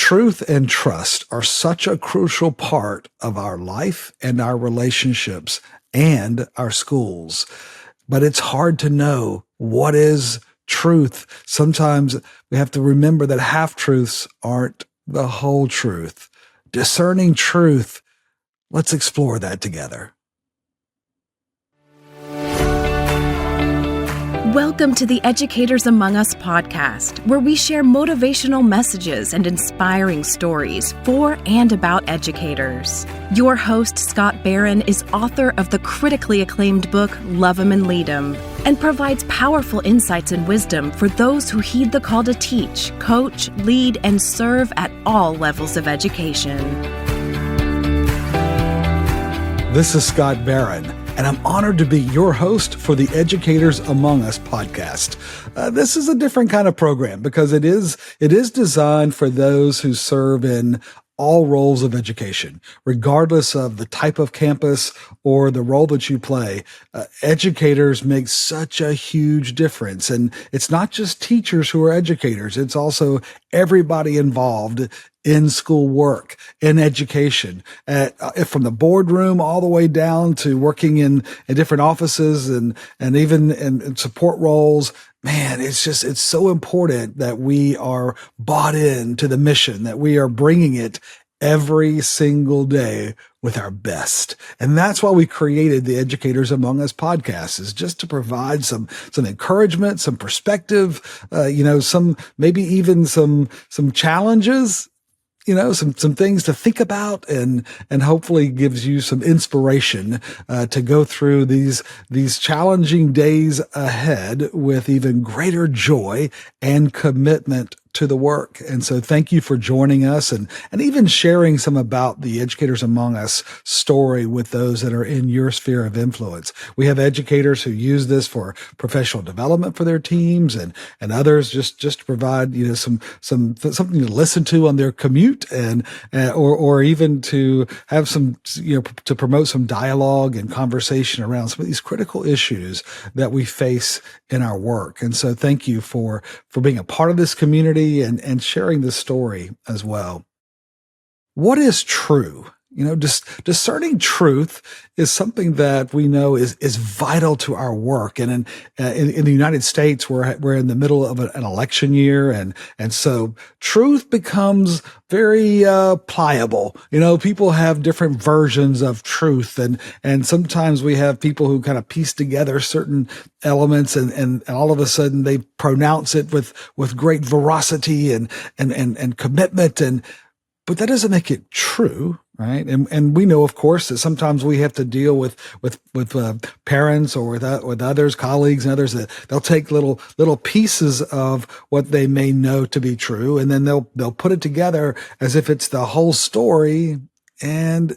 Truth and trust are such a crucial part of our life and our relationships and our schools. But it's hard to know what is truth. Sometimes we have to remember that half-truths aren't the whole truth. Discerning truth, let's explore that together. Welcome to the Educators Among Us podcast, where we share motivational messages and inspiring stories for and about educators. Your host, Scott Barron, is author of the critically acclaimed book, Love 'Em and Lead 'Em, and provides powerful insights and wisdom for those who heed the call to teach, coach, lead, and serve at all levels of education. This is Scott Barron, and I'm honored to be your host for the Educators Among Us podcast. This is a different kind of program because it is designed for those who serve in all roles of education, regardless of the type of campus or the role that you play. Educators make such a huge difference. And it's not just teachers who are educators. It's also everybody involved in school work, in education, from the boardroom all the way down to working in different offices and even in support roles. Man, it's so important that we are bought in to the mission, that we are bringing it every single day with our best. And that's why we created the Educators Among Us podcast, is just to provide some encouragement, some perspective, maybe even some challenges, some things to think about, and hopefully gives you some inspiration to go through these challenging days ahead with even greater joy and commitment to the work. And so thank you for joining us and even sharing some about the Educators Among Us story with those that are in your sphere of influence. We have educators who use this for professional development for their teams, and others just to provide, something to listen to on their commute, and or even to have some, to promote some dialogue and conversation around some of these critical issues that we face in our work. And so thank you for being a part of this community and sharing this story as well. What is true? Discerning truth is something that we know is vital to our work. And in the United States, we're in the middle of an election year, and so truth becomes very pliable. People have different versions of truth, and sometimes we have people who kind of piece together certain elements, and all of a sudden they pronounce it with great veracity and commitment, but that doesn't make it true, right? And we know, of course, that sometimes we have to deal with parents or with others, colleagues and others, that they'll take little pieces of what they may know to be true, and then they'll put it together as if it's the whole story, and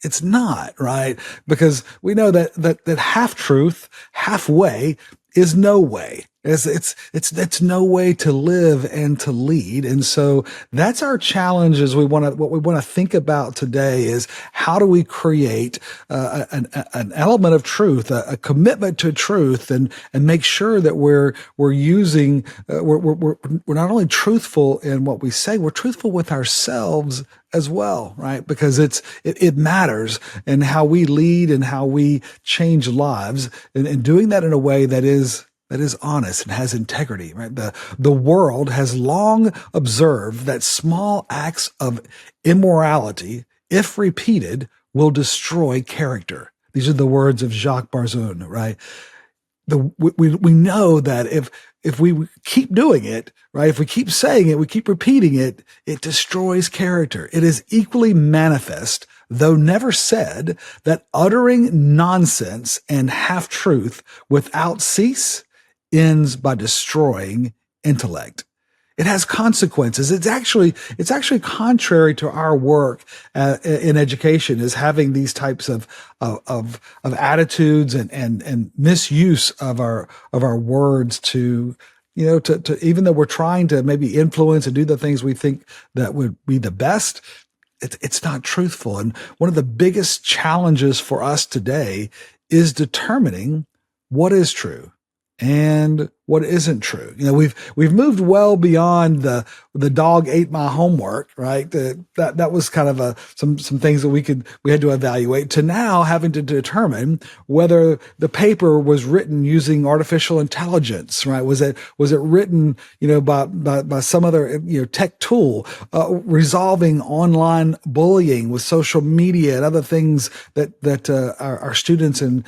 it's not, right? Because we know that half truth, halfway, is no way. It's no way to live and to lead. And so that's our challenge. What we want to think about today is, how do we create an element of truth, a commitment to truth, and make sure that we're using, we're not only truthful in what we say, we're truthful with ourselves as well, right? Because it matters, and how we lead and how we change lives, and doing that in a way that is honest and has integrity, right? The world has long observed that small acts of immorality, if repeated, will destroy character. These are the words of Jacques Barron, right? We know that if we keep doing it, right, if we keep saying it, we keep repeating it, it destroys character. It is equally manifest, though never said, that uttering nonsense and half-truth without cease ends by destroying intellect. It has consequences. It's actually contrary to our work in education, is having these types of attitudes and misuse of our words to even though we're trying to maybe influence and do the things we think that would be the best, it's not truthful. And one of the biggest challenges for us today is determining what is true and what isn't true. We've moved well beyond the dog ate my homework, right? That was kind of some things that we had to evaluate, to now having to determine whether the paper was written using artificial intelligence, right? Was it written, by some other, tech tool, resolving online bullying with social media and other things that our students and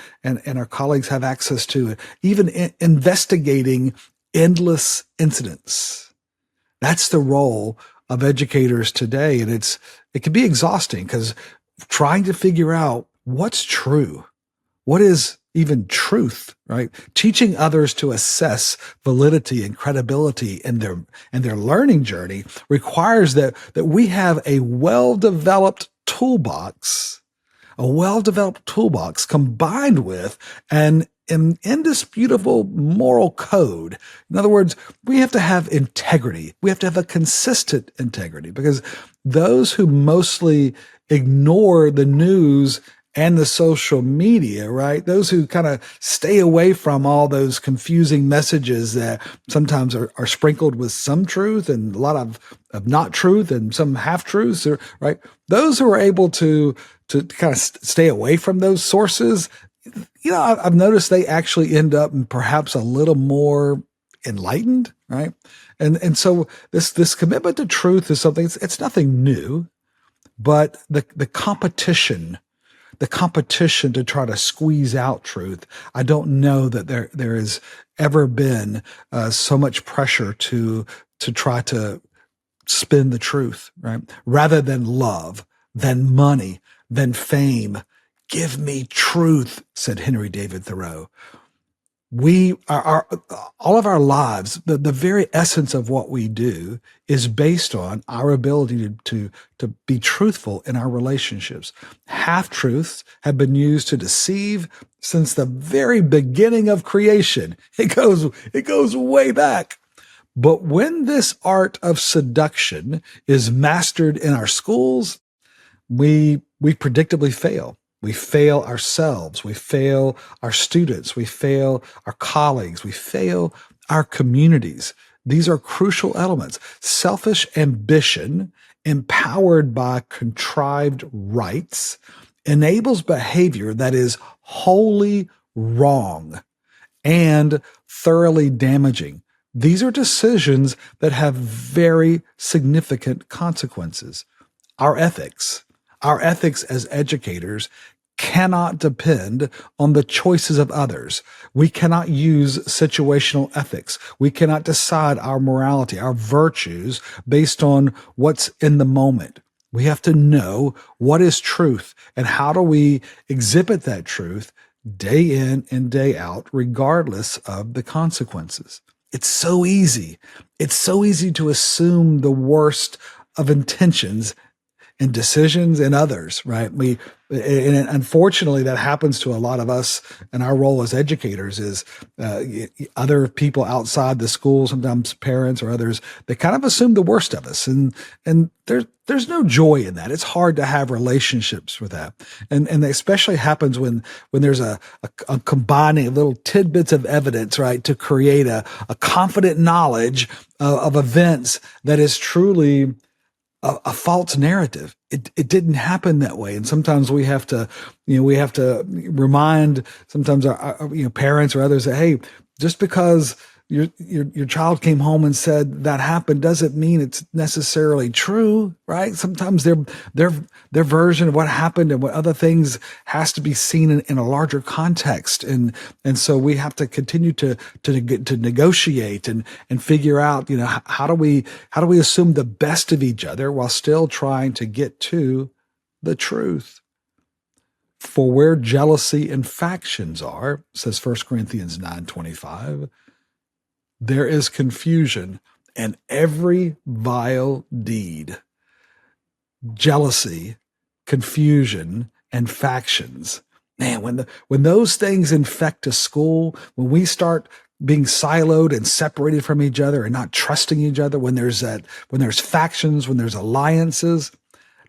our colleagues have access to, even investigating endless incidents. That's the role of educators today. And it can be exhausting, because trying to figure out what's true, what is even truth, right? Teaching others to assess validity and credibility in their learning journey requires that we have a well-developed toolbox combined with an indisputable moral code. In other words, we have to have integrity. We have to have a consistent integrity, because those who mostly ignore the news and the social media, right? Those who kind of stay away from all those confusing messages that sometimes are sprinkled with some truth and a lot of not truth and some half truths, right? Those who are able to kind of stay away from those sources, I've noticed they actually end up perhaps a little more enlightened, right? And so this commitment to truth is something, it's nothing new, but the competition to try to squeeze out truth, I don't know that there has ever been so much pressure to try to spin the truth, right? Rather than love, than money, than fame. Give me truth, said Henry David Thoreau. We are all of our lives, the very essence of what we do is based on our ability to be truthful in our relationships. Half-truths have been used to deceive since the very beginning of creation. It goes way back. But when this art of seduction is mastered in our schools, we predictably fail. We fail ourselves. We fail our students. We fail our colleagues. We fail our communities. These are crucial elements. Selfish ambition, empowered by contrived rights, enables behavior that is wholly wrong and thoroughly damaging. These are decisions that have very significant consequences. Our ethics as educators cannot depend on the choices of others. We cannot use situational ethics. We cannot decide our morality, our virtues, based on what's in the moment. We have to know what is truth and how do we exhibit that truth day in and day out, regardless of the consequences. It's so easy. It's so easy to assume the worst of intentions and decisions in others, right? And unfortunately, that happens to a lot of us. And our role as educators is other people outside the school, sometimes parents or others, they kind of assume the worst of us, and there's no joy in that. It's hard to have relationships with that, and that especially happens when there's a combining of little tidbits of evidence, right, to create a confident knowledge of events that is truly a false narrative. It didn't happen that way. And sometimes we have to remind sometimes our parents or others that, hey, just because your child came home and said that happened doesn't mean it's necessarily true, right? Sometimes their version of what happened and what other things has to be seen in a larger context, and so we have to continue to negotiate and figure out, how do we assume the best of each other while still trying to get to the truth. For where jealousy and factions are, says 1 Corinthians 9:25, there is confusion and every vile deed. Jealousy, confusion, and factions. Man, when those things infect a school, when we start being siloed and separated from each other and not trusting each other, when there's factions, when there's alliances,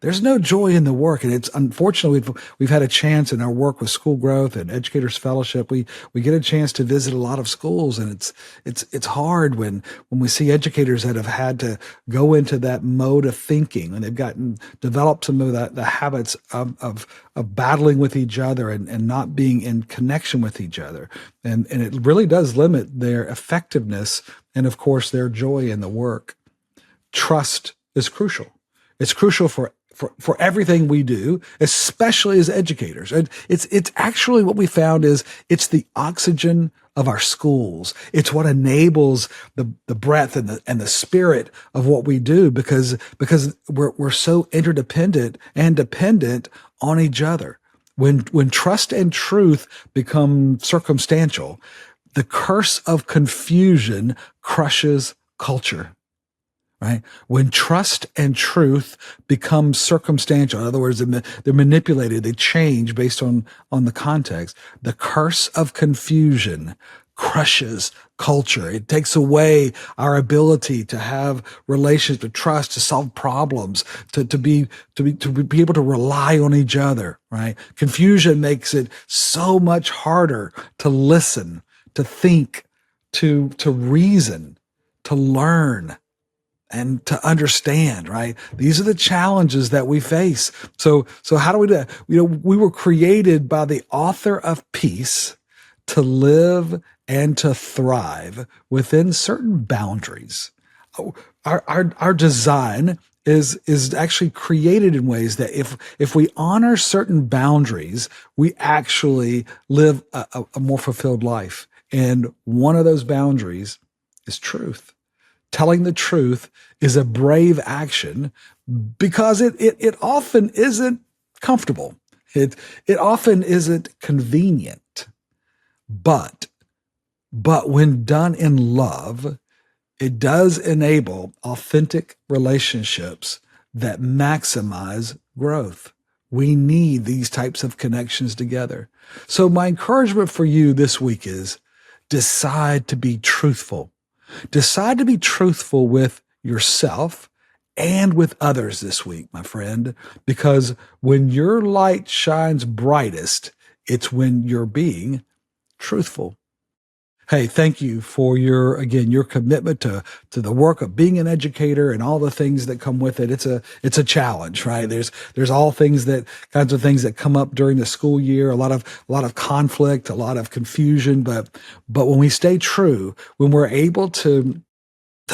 there's no joy in the work. And it's unfortunately, we've had a chance in our work with School Growth and Educators Fellowship. We get a chance to visit a lot of schools, and it's hard when we see educators that have had to go into that mode of thinking, and they've developed some of the habits of battling with each other and not being in connection with each other. And it really does limit their effectiveness and, of course, their joy in the work. Trust is crucial. It's crucial for everything we do, especially as educators. And it's actually what we found is it's the oxygen of our schools. It's what enables the breath and the spirit of what we do because we're so interdependent and dependent on each other. When trust and truth become circumstantial, the curse of confusion crushes culture. Right? When trust and truth become circumstantial, in other words, they're manipulated, they change based on the context, the curse of confusion crushes culture. It takes away our ability to have relations, to trust, to solve problems, to be able to rely on each other, right? Confusion makes it so much harder to listen, to think, to reason, to learn, and to understand, right? These are the challenges that we face. So how do we do that? We were created by the author of peace to live and to thrive within certain boundaries. Our design is actually created in ways that if we honor certain boundaries, we actually live a more fulfilled life. And one of those boundaries is truth. Telling the truth is a brave action because it often isn't comfortable. It often isn't convenient. But when done in love, it does enable authentic relationships that maximize growth. We need these types of connections together. So my encouragement for you this week is decide to be truthful. Decide to be truthful with yourself and with others this week, my friend, because when your light shines brightest, it's when you're being truthful. Hey, thank you for your commitment to the work of being an educator and all the things that come with it. It's a challenge, right? There's all kinds of things that come up during the school year, a lot of conflict, a lot of confusion, but when we stay true, when we're able to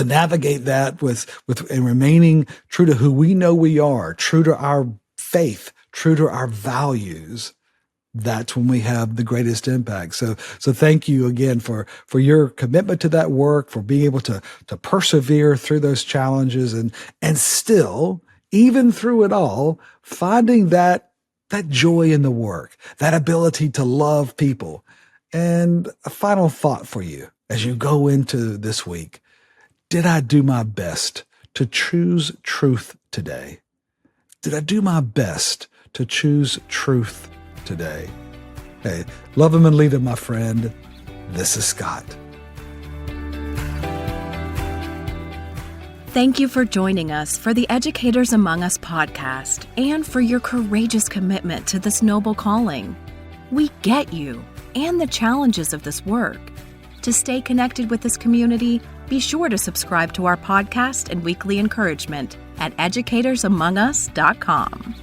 navigate that with and remaining true to who we know we are, true to our faith, true to our values, that's when we have the greatest impact. So thank you again for your commitment to that work, for being able to persevere through those challenges and still, even through it all, finding that joy in the work, that ability to love people. And a final thought for you as you go into this week. Did I do my best to choose truth today? Did I do my best to choose truth today? Hey, love him and lead him, my friend. This is Scott. Thank you for joining us for the Educators Among Us podcast and for your courageous commitment to this noble calling. We get you and the challenges of this work. To stay connected with this community, be sure to subscribe to our podcast and weekly encouragement at educatorsamongus.com.